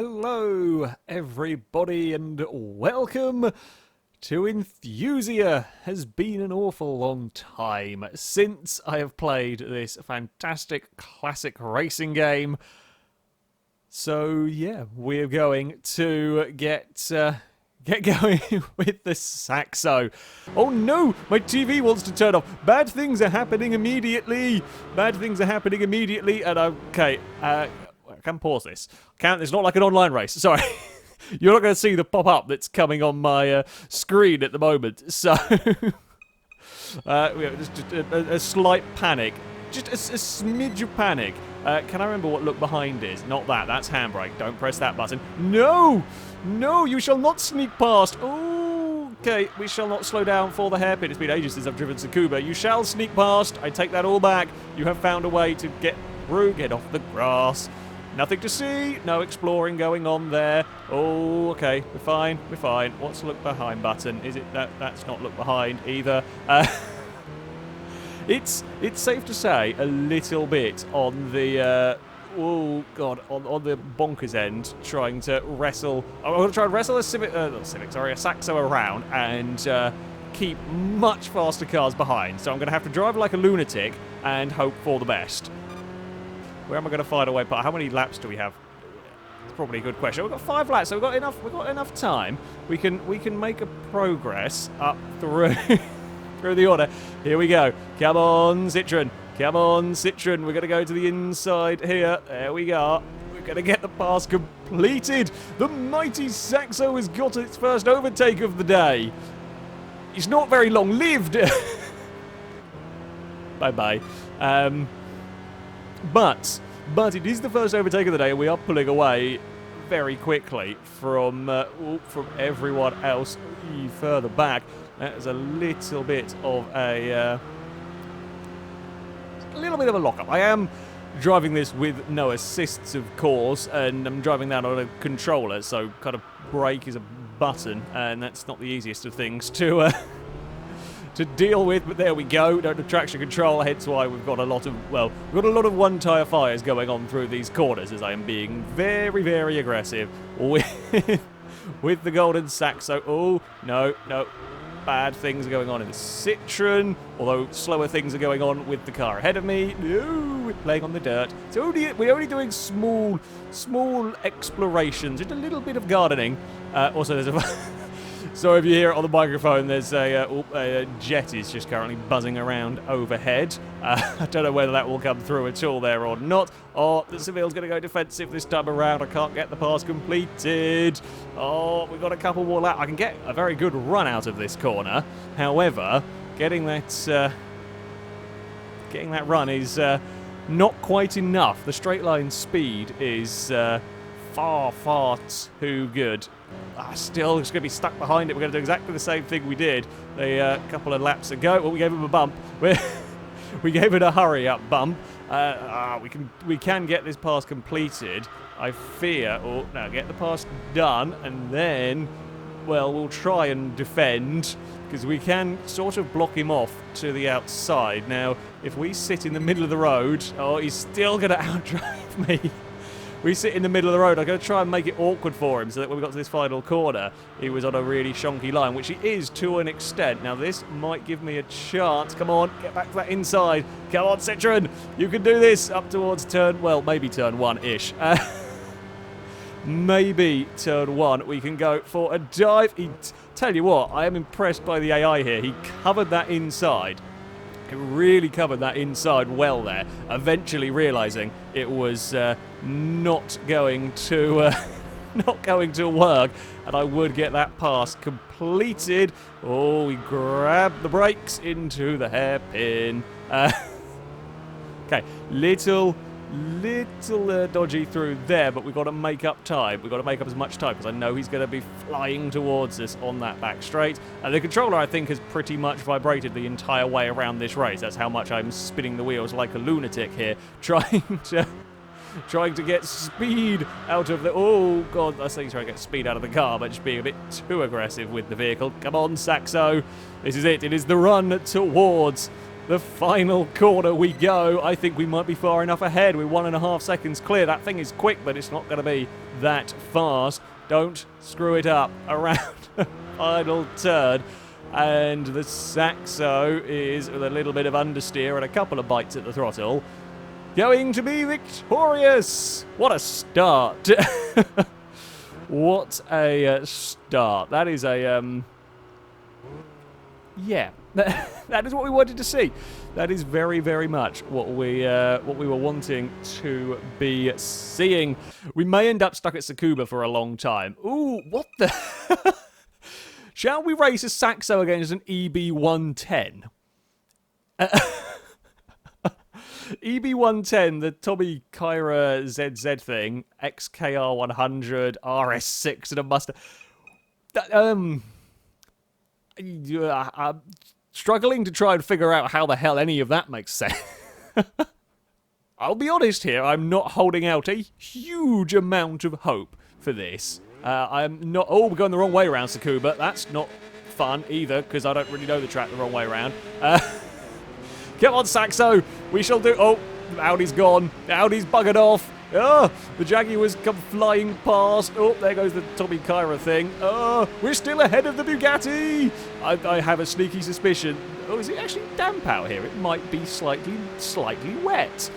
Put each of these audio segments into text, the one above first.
Hello, everybody, and welcome to Enthusia. Has been an awful long time since I have played this fantastic classic racing game. So yeah, we're going to get going with the Saxo. Oh no, my TV wants to turn off. Bad things are happening immediately. Bad things are happening immediately, and okay. I can pause this. It's not like an online race. Sorry. You're not going to see the pop-up that's coming on my screen at the moment. So, just a slight panic. Just a smidge of panic. Can I remember what look behind is? Not that. That's handbrake. Don't press that button. No! No, you shall not sneak past. Oh, okay. We shall not slow down for the hairpin. It's been ages since I've driven Tsukuba. You shall sneak past. I take that all back. You have found a way to get through, get off the grass. Nothing to see, no exploring going on there. Oh, okay, we're fine, we're fine. What's look behind button? Is it that's not look behind either. It's safe to say a little bit on the oh god, on the bonkers end, trying to wrestle. I'm gonna try and wrestle a a Saxo around and keep much faster cars behind. So I'm gonna have to drive like a lunatic and hope for the best. Where am I going to find a way? How many laps do we have? It's probably a good question. We've got 5 laps, so we've got enough time. We can make a progress up through through the order. Here we go. Come on, Citroen. Come on, Citroen. We're going to go to the inside here. There we go. We're going to get the pass completed. The mighty Saxo has got its first overtake of the day. It's not very long-lived. Bye-bye. But it is the first overtake of the day, and we are pulling away very quickly from everyone else further back. That is a little bit of a lock-up. I am driving this with no assists, of course, and I'm driving that on a controller, so kind of brake is a button, and that's not the easiest of things to deal with, but there we go. Don't have traction control, hence why we've got a lot of one-tire fires going on through these corners as I am being very, very aggressive with the golden Saxo. Oh, no. Bad things are going on in the Citroen, although slower things are going on with the car ahead of me. No, we're playing on the dirt. We're only doing small explorations, just a little bit of gardening. Also, there's a... So if you hear it on the microphone, there's a jet is just currently buzzing around overhead. I don't know whether that will come through at all there or not. Oh, the Seville's going to go defensive this time around. I can't get the pass completed. Oh, we've got a couple more laps. I can get a very good run out of this corner. However, getting that run is not quite enough. The straight line speed is far too good. Still, it's going to be stuck behind it. We're going to do exactly the same thing we did a couple of laps ago. Well, we gave him a bump. We gave it a hurry-up bump. We can get this pass completed, I fear. Or no, get the pass done, and then, well, we'll try and defend, because we can sort of block him off to the outside. Now, if we sit in the middle of the road, he's still going to outdrive me. We sit in the middle of the road. I'm going to try and make it awkward for him so that when we got to this final corner, he was on a really shonky line, which he is to an extent. Now, this might give me a chance. Come on, get back to that inside. Come on, Citroen. You can do this up towards maybe turn 1-ish. Maybe turn 1. We can go for a dive. Tell you what, I am impressed by the AI here. He covered that inside. It really covered that inside well there, eventually realising it was not going to work, and I would get that pass completed. Oh, we grabbed the brakes into the hairpin. Okay, little dodgy through there, but we've got to make up time. We've got to make up as much time, because I know he's going to be flying towards us on that back straight. And the controller, I think, has pretty much vibrated the entire way around this race. That's how much I'm spinning the wheels like a lunatic here, trying to get speed out of the... Oh, God, I think trying to get speed out of the car, but just being a bit too aggressive with the vehicle. Come on, Saxo. This is it. It is the run towards the final corner we go. I think we might be far enough ahead. We're 1.5 seconds clear. That thing is quick, but it's not going to be that fast. Don't screw it up around the final turn. And the Saxo is, with a little bit of understeer and a couple of bites at the throttle, going to be victorious. What a start. What a start. That is a, yeah, that is what we wanted to see. That is very, very much what we were wanting to be seeing. We may end up stuck at Tsukuba for a long time. Ooh, what the... Shall we race a Saxo against an EB110? EB110, the Tommy Kyra ZZ thing, XKR100, RS6 and a Mustang. I'm struggling to try and figure out how the hell any of that makes sense. I'll be honest here, I'm not holding out a huge amount of hope for this. I'm not... Oh, we're going the wrong way around Tsukuba. That's not fun either, because I don't really know the track the wrong way around. Come on, Saxo. We shall do... Oh, Audi's gone. Audi's buggered off. Oh, the Jaguar's come flying past. Oh, there goes the Tommy Kyra thing. Oh, we're still ahead of the Bugatti. I have a sneaky suspicion. Oh, is it actually damp out here? It might be slightly wet.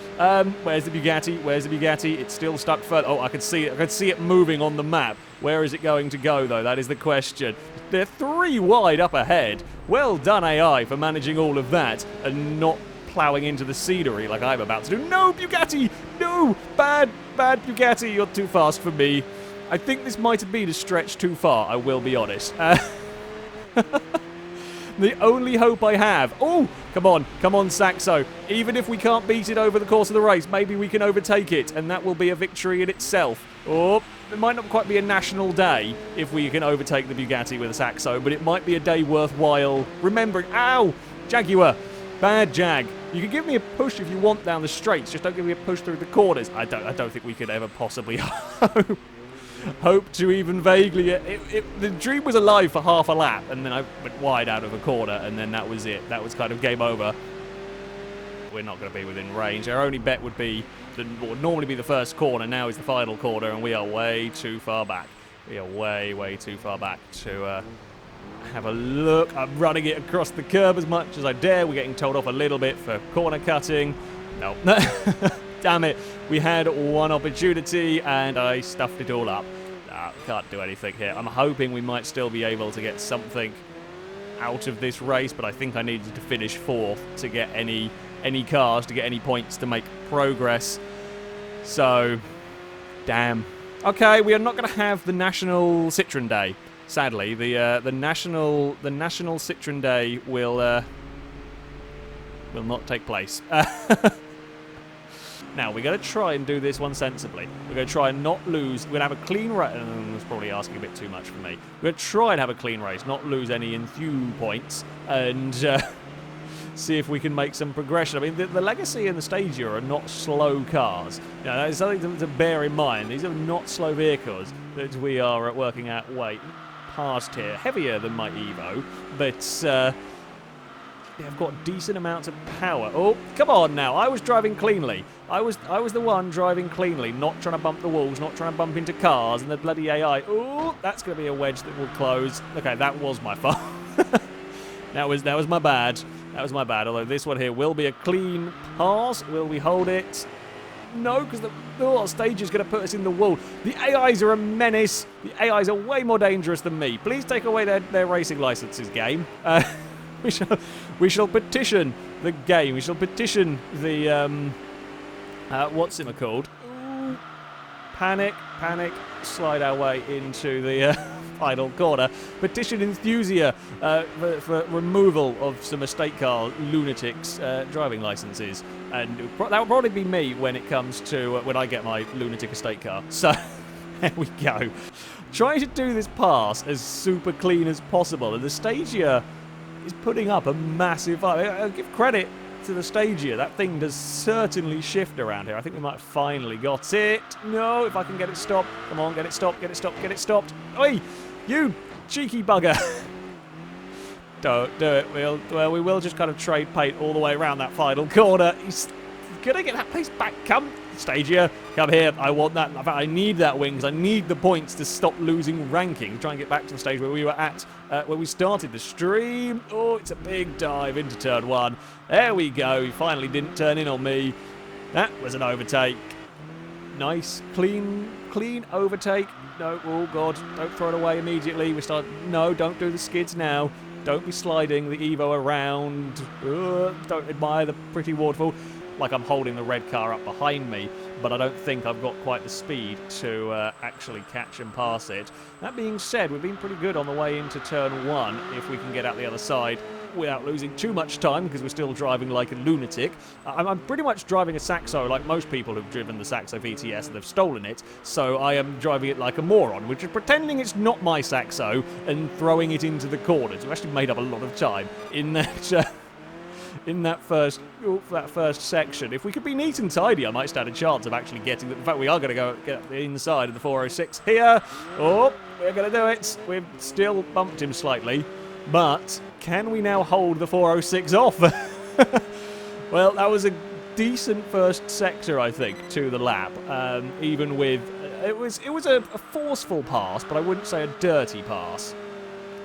Where's the Bugatti? Where's the Bugatti? It's still stuck further. Oh, I can see it. I can see it moving on the map. Where is it going to go, though? That is the question. They're 3 wide up ahead. Well done, AI, for managing all of that and not ploughing into the scenery like I'm about to do. No, Bugatti! No! Bad Bugatti. You're too fast for me. I think this might have been a stretch too far, I will be honest. The only hope I have... Oh, come on, Saxo. Even if we can't beat it over the course of the race, maybe we can overtake it, and that will be a victory in itself. Oh, it might not quite be a national day if we can overtake the Bugatti with a Saxo, but it might be a day worthwhile remembering. Ow! Jaguar. Bad Jag. You can give me a push if you want down the straights, just don't give me a push through the corners. I don't think we could ever possibly hope to even vaguely... the dream was alive for half a lap, and then I went wide out of a corner, and then that was it. That was kind of game over. We're not going to be within range. Our only bet would be... what would normally be the first corner, now is the final corner, and we are way too far back. We are way too far back to... have a look. I'm running it across the curb as much as I dare. We're getting told off a little bit for corner cutting. No. Damn it. We had one opportunity and I stuffed it all up. Can't do anything here. I'm hoping we might still be able to get something out of this race, but I think I needed to finish 4th to get any cars, to get any points to make progress. So, damn. Okay, we are not going to have the National Citroen Day. Sadly, the national Citroen Day will not take place. Now we're going to try and do this one sensibly. We're going to try and not lose. We're going to have a clean race. That's probably asking a bit too much for me. We're going to try and have a clean race, not lose any Enthusia points, and see if we can make some progression. I mean, the Legacy and the Stagia are not slow cars. You know, that is something to bear in mind. These are not slow vehicles that we are working out way past here. Heavier than my Evo, but they've got decent amounts of power. Oh, come on now. I was driving cleanly. I was the one driving cleanly, not trying to bump the walls, not trying to bump into cars and the bloody AI. Oh, that's going to be a wedge that will close. Okay, that was my fault. that was my bad. That was my bad. Although this one here will be a clean pass. Will we hold it? No, because the stage is going to put us in the wall. The AIs are a menace. The AIs are way more dangerous than me. Please take away their racing licenses, game. We shall petition the game. We shall petition the what's it called? Ooh, panic, slide our way into the final corner. Petition Enthusia for removal of some estate car lunatics' driving licenses, and that will probably be me when it comes to when I get my lunatic estate car. So there we go. Trying to do this pass as super clean as possible, and the Stagia is putting up a massive fight. I'll give credit to the Stagia. That thing does certainly shift around here. I think we might have finally got it. No, if I can get it stopped. Come on, get it stopped, get it stopped, get it stopped. Oi, you cheeky bugger. Don't do it. We will just kind of trade paint all the way around that final corner. He's gonna get that place back. Come, Stagia, come here. I want that. In fact, I need that wing because I need the points to stop losing ranking. Try and get back to the stage where we were at when we started the stream. Oh, it's a big dive into turn 1. There we go. He finally didn't turn in on me. That was an overtake. Nice, clean overtake. No, oh God, don't throw it away immediately. No, don't do the skids now. Don't be sliding the Evo around. Don't admire the pretty waterfall. Like I'm holding the red car up behind me, but I don't think I've got quite the speed to actually catch and pass it. That being said, we've been pretty good on the way into turn 1 if we can get out the other side without losing too much time because we're still driving like a lunatic. I'm pretty much driving a Saxo like most people who've driven the Saxo VTS and they've stolen it, so I am driving it like a moron, which is pretending it's not my Saxo and throwing it into the corners. We've actually made up a lot of time in that... in that first section. If we could be neat and tidy, I might stand a chance of actually getting it. In fact, we are going to get the inside of the 406 here. Oh, we're going to do it. We've still bumped him slightly, but can we now hold the 406 off? Well, that was a decent first sector, I think, to the lap. Even with it was a forceful pass, but I wouldn't say a dirty pass.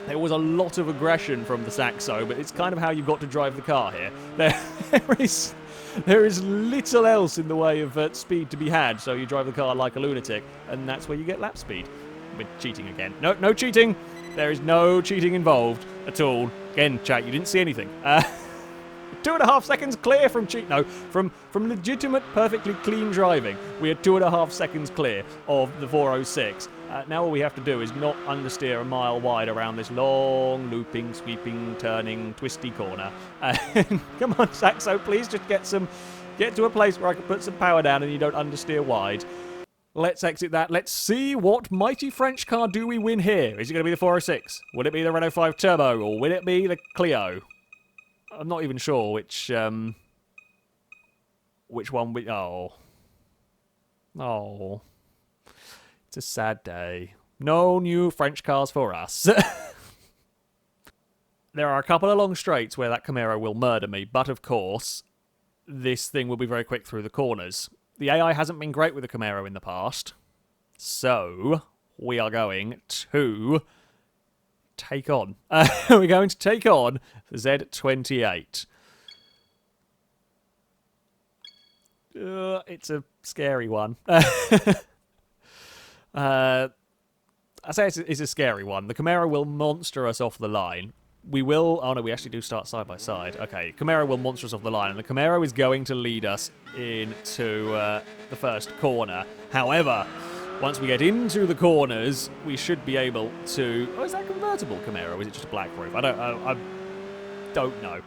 There was a lot of aggression from the Saxo, but it's kind of how you've got to drive the car here. There is little else in the way of speed to be had, so you drive the car like a lunatic, and that's where you get lap speed. We're cheating again. No cheating. There is no cheating involved at all. Again, chat, you didn't see anything. 2.5 seconds clear from from legitimate, perfectly clean driving. We are 2.5 seconds clear of the 406. Now all we have to do is not understeer a mile wide around this long, looping, sweeping, turning, twisty corner. Come on, Saxo, please just get to a place where I can put some power down and you don't understeer wide. Let's exit that. Let's see what mighty French car do we win here. Is it going to be the 406? Would it be the Renault 5 Turbo? Or will it be the Clio? I'm not even sure which one we... Oh. It's a sad day. No new French cars for us. There are a couple of long straights where that Camaro will murder me, but of course, this thing will be very quick through the corners. The AI hasn't been great with the Camaro in the past, so we are going to take on. We're going to take on the Z28. It's a scary one. I say it's a scary one. The Camaro will monster us off the line. We will... Oh, no, we actually do start side by side. Okay, Camaro will monster us off the line, and the Camaro is going to lead us into the first corner. However, once we get into the corners, we should be able to... Oh, is that a convertible Camaro? Is it just a black roof? I don't know.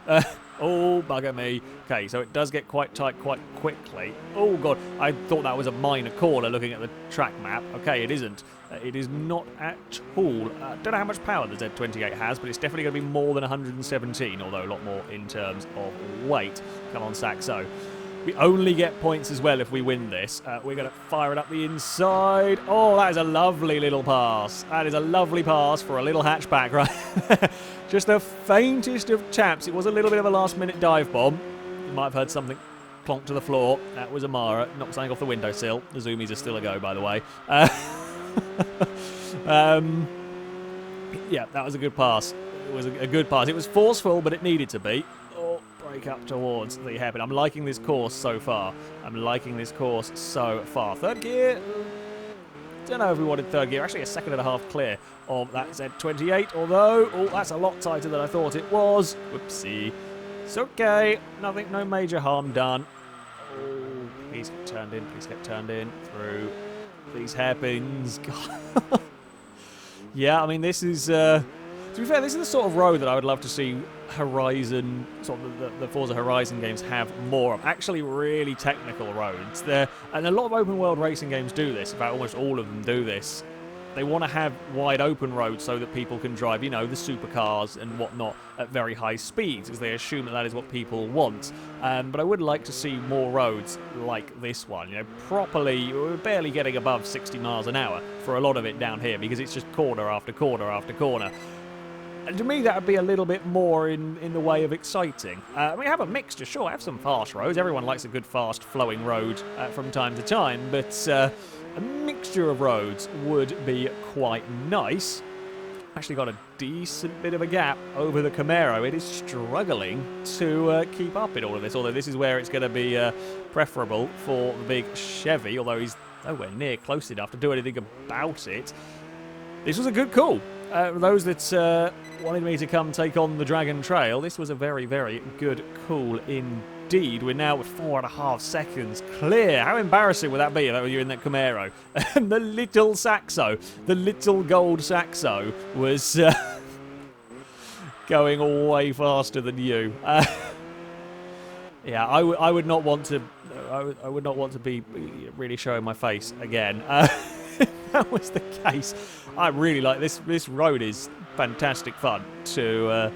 Oh, bugger me. Okay, so it does get quite tight quite quickly. Oh, God. I thought that was a minor corner looking at the track map. Okay, it isn't. It is not at all. I don't know how much power the Z28 has, but it's definitely going to be more than 117, although a lot more in terms of weight. Come on, Saxo. We only get points as well if we win this. We're going to fire it up the inside. Oh, that is a lovely little pass. That is a lovely pass for a little hatchback, right? Just the faintest of taps. It was a little bit of a last-minute dive bomb. You might have heard something plonk to the floor. That was Amara. Knocked something off the windowsill. The zoomies are still a go, by the way. Yeah, that was a good pass. It was a good pass. It was forceful, but it needed to be. Break up towards the hairpin. I'm liking this course so far. Third gear. Don't know if we wanted third gear. Actually, a second and a half clear of that Z28. Although, oh, that's a lot tighter than I thought it was. Whoopsie. It's okay. Nothing. No major harm done. Oh, please get turned in. Please get turned in through these hairpins. God. Yeah, I mean, this is. To be fair, this is the sort of road that I would love to see Horizon, sort of the Forza Horizon games have more of. Actually really technical roads. And a lot of open world racing games do this. In fact, almost all of them do this. They want to have wide open roads so that people can drive, you know, the supercars and whatnot at very high speeds, because they assume that that is what people want. But I would like to see more roads like this one, you know, properly. We're barely getting above 60 miles an hour for a lot of it down here, because it's just corner after corner after corner. And to me, that would be a little bit more in the way of exciting. We have a mixture, sure, have some fast roads. Everyone likes a good, fast, flowing road from time to time, but a mixture of roads would be quite nice. Actually got a decent bit of a gap over the Camaro. It is struggling to keep up in all of this, although this is where it's going to be preferable for the big Chevy, although he's nowhere near close enough to do anything about it. This was a good call. Those that wanted me to come take on the Dragon Trail, this was a very, very good call indeed. We're now at 4.5 seconds clear. How embarrassing would that be if you're in that Camaro? And the little Saxo, the little gold Saxo, was going way faster than you. Yeah, I would not want to. I would not want to be really showing my face again. That was the case. I really like this. This road is fantastic fun to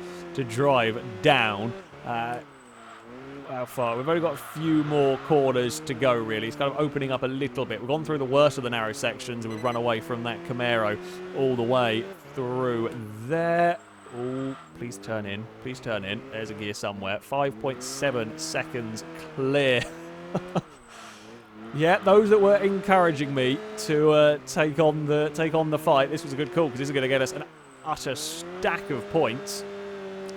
drive down. How far? We've only got a few more corners to go, really. It's kind of opening up a little bit. We've gone through the worst of the narrow sections, and we've run away from that Camaro all the way through there. Oh, please turn in. Please turn in. There's a gear somewhere. 5.7 seconds clear. Yeah, those that were encouraging me to take on the fight, this was a good call, because this is going to get us an utter stack of points.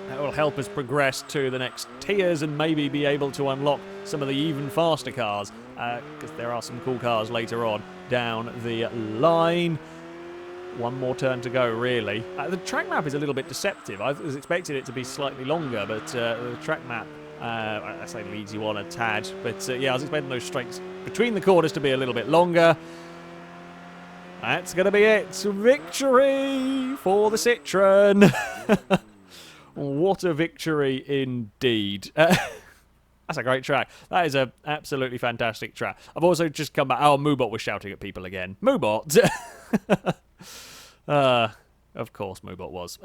That will help us progress to the next tiers and maybe be able to unlock some of the even faster cars, because there are some cool cars later on down the line. One more turn to go, really. The track map is a little bit deceptive. I was expecting it to be slightly longer, but the track map, I say, leads you on a tad. But yeah, I was expecting those straights between the corners to be a little bit longer. That's going to be it. Victory for the Citroen. What a victory indeed. That's a great track. That is an absolutely fantastic track. I've also just come back. Oh, Moobot was shouting at people again. Moobot! Of course Moobot was.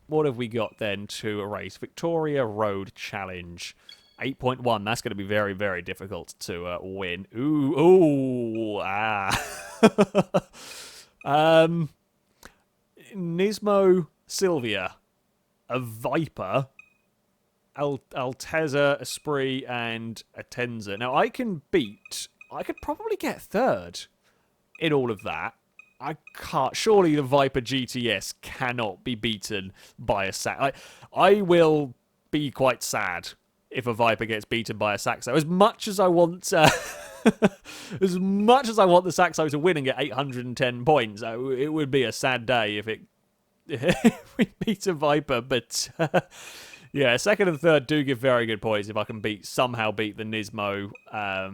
What have we got then to race? Victoria Road Challenge. 8.1. That's going to be very, very difficult to win. Ooh, Nismo Silvia, a Viper, Altezza, Esprit, and Atenza. Now, I could probably get third in all of that. I can't. Surely the Viper GTS cannot be beaten by a Saxo. I will be quite sad if a Viper gets beaten by a Saxo. As much as I want, as much as I want the Saxo to win and get 810 points, it would be a sad day if if we beat a Viper. But yeah, second and third do give very good points if I can somehow beat the Nismo. I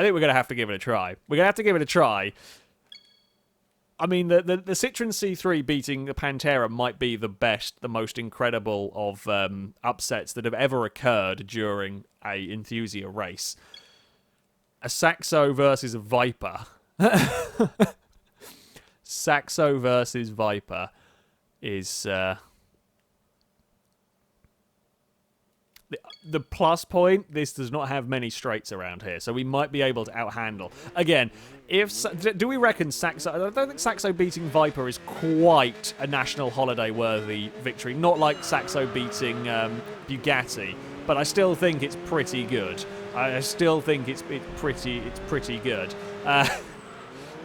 think we're going to have to give it a try. We're going to have to give it a try. I mean, the Citroen C3 beating the Pantera might be the best, the most incredible of upsets that have ever occurred during a Enthusia race. A Saxo versus a Viper. Saxo versus Viper is... The plus point, this does not have many straights around here, so we might be able to outhandle. Again, do we reckon Saxo... I don't think Saxo beating Viper is quite a national holiday-worthy victory. Not like Saxo beating Bugatti, but I still think it's pretty good. I still think it's pretty good.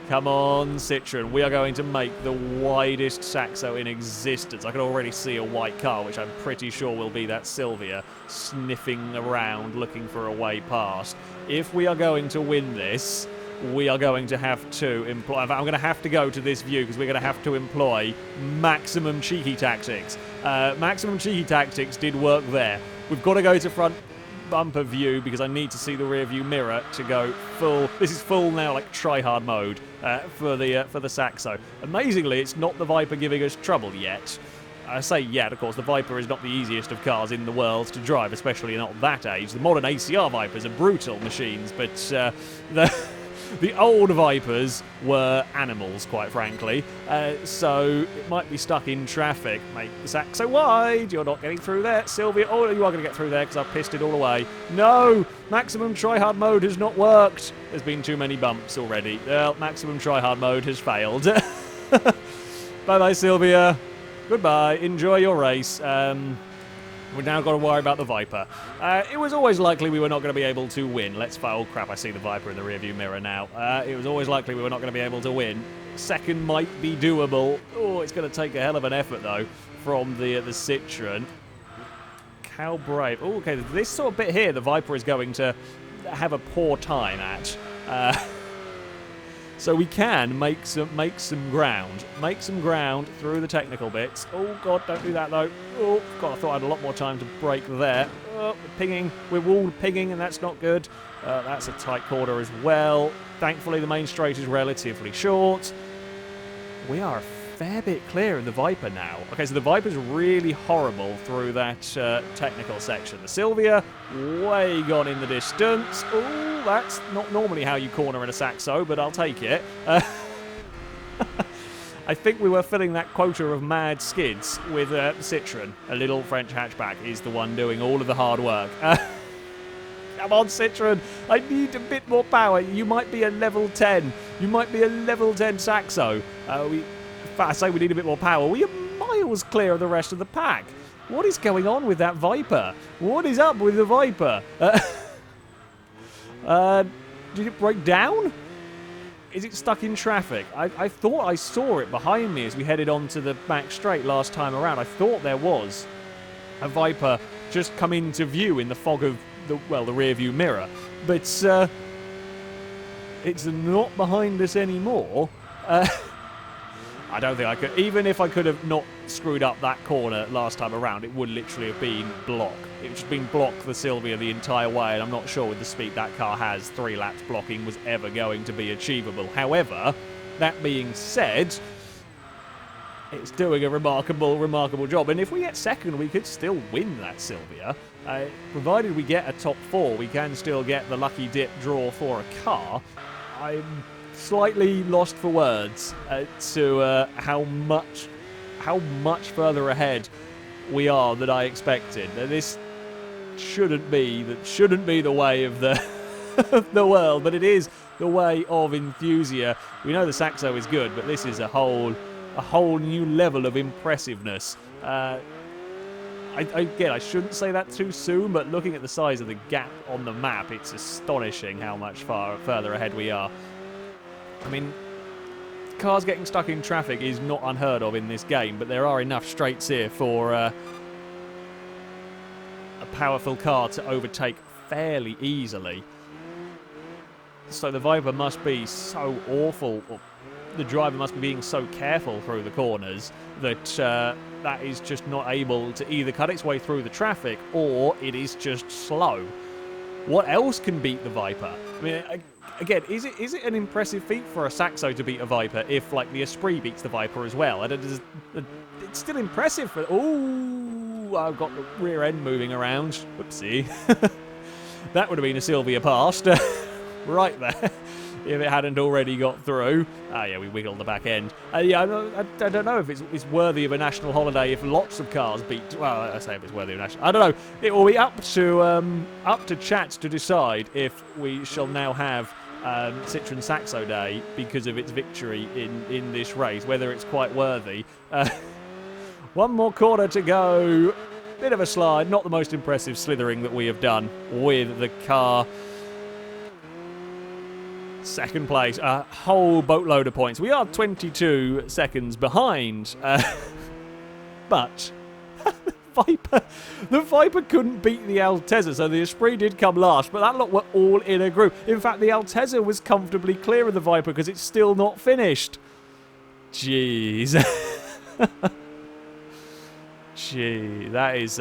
Come on, Citroen. We are going to make the widest Saxo in existence. I can already see a white car, which I'm pretty sure will be that Silvia, sniffing around, looking for a way past. If we are going to win this, we are going to have to employ... I'm going to have to go to this view, because we're going to have to employ maximum cheeky tactics. Maximum cheeky tactics did work there. We've got to go to front bumper view, because I need to see the rear view mirror to go full. This is full now, like try-hard mode for the Saxo. Amazingly, it's not the Viper giving us trouble yet. I say yet, of course, the Viper is not the easiest of cars in the world to drive, especially not that age. The modern ACR Vipers are brutal machines, but the old Vipers were animals, quite frankly. So it might be stuck in traffic. Make the Saxo wide. You're not getting through there. Sylvia, oh, you are going to get through there because I've pissed it all away. No! Maximum try-hard mode has not worked. There's been too many bumps already. Well, maximum try-hard mode has failed. Bye-bye, Sylvia. Goodbye. Enjoy your race. We've now got to worry about the Viper. It was always likely we were not going to be able to win. Oh crap, I see the Viper in the rearview mirror now. It was always likely we were not going to be able to win. Second might be doable. Oh, it's going to take a hell of an effort, though, from the Citroen. How brave. Oh, okay, this sort of bit here, the Viper is going to have a poor time at. So we can make some ground. Make some ground through the technical bits. Oh, God, don't do that, though. Oh, God, I thought I had a lot more time to brake there. Oh, we're pinging. We're wall pinging, and that's not good. That's a tight corner as well. Thankfully, the main straight is relatively short. We are a fair bit clear of the Viper now. Okay, so the Viper's really horrible through that technical section. The Silvia, way gone in the distance. Oh, that's not normally how you corner in a Saxo, but I'll take it. I think we were filling that quota of mad skids with Citroen. A little French hatchback is the one doing all of the hard work. Come on, Citroen. I need a bit more power. You might be a level 10. You might be a level 10 Saxo. I say we need a bit more power. We are miles clear of the rest of the pack. What is going on with that Viper? What is up with the Viper? Did it break down? Is it stuck in traffic? I thought I saw it behind me as we headed onto the back straight last time around. I thought there was a Viper just come into view in the fog of the rear view mirror. But it's not behind us anymore. I don't think I could. Even if I could have not screwed up that corner last time around, it would literally have been block. It would just been block for Silvia the entire way, and I'm not sure with the speed that car has, 3 laps blocking was ever going to be achievable. However, that being said, it's doing a remarkable job. And if we get second, we could still win that Silvia. Provided we get a top 4, we can still get the lucky dip draw for a car. I'm slightly lost for words to how much further ahead we are than I expected. Now, this shouldn't be the way of the of the world, but it is the way of Enthusia. We know the Saxo is good, but this is a whole new level of impressiveness. Again, I shouldn't say that too soon, but looking at the size of the gap on the map, it's astonishing how much further ahead we are. I mean, cars getting stuck in traffic is not unheard of in this game, but there are enough straights here for a powerful car to overtake fairly easily. So the Viper must be so awful, or the driver must be being so careful through the corners that that is just not able to either cut its way through the traffic or it is just slow. What else can beat the Viper? I mean, again, is it an impressive feat for a Saxo to beat a Viper if, like, the Esprit beats the Viper as well? And it's still impressive for... Ooh, I've got the rear end moving around. Whoopsie. That would have been a Silvia past. Right there. If it hadn't already got through. Ah, yeah, we wiggled the back end. Yeah, I don't know if it's worthy of a national holiday if lots of cars beat... Well, I say if it's worthy of a national... I don't know. It will be up to chat to decide if we shall now have Citroen Saxo Day because of its victory in this race, whether it's quite worthy. One more corner to go. Bit of a slide. Not the most impressive slithering that we have done with the car. Second place, a whole boatload of points. We are 22 seconds behind. But the Viper couldn't beat the Altezza, so the Esprit did come last, but that lot were all in a group. In fact, the Altezza was comfortably clear of the Viper because it's still not finished. Jeez. Gee, that is...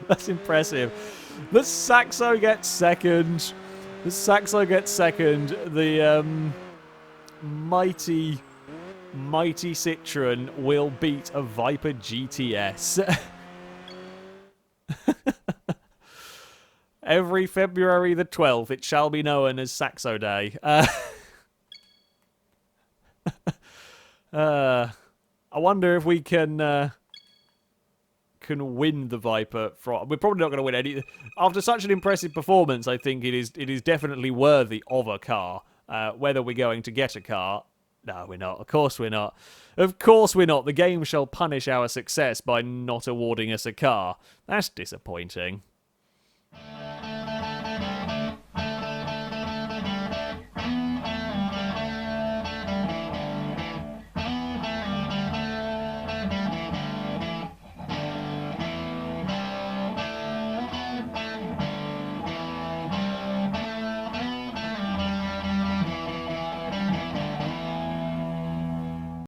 That's impressive. The Saxo gets second. The mighty Citroen will beat a Viper GTS. Every February the 12th, it shall be known as Saxo Day. I wonder if we can win the Viper. We're probably not going to win any. After such an impressive performance, I think it is definitely worthy of a car. whether we're going to get a car. No, we're not. Of course we're not. Of course we're not. The game shall punish our success by not awarding us a car. That's disappointing.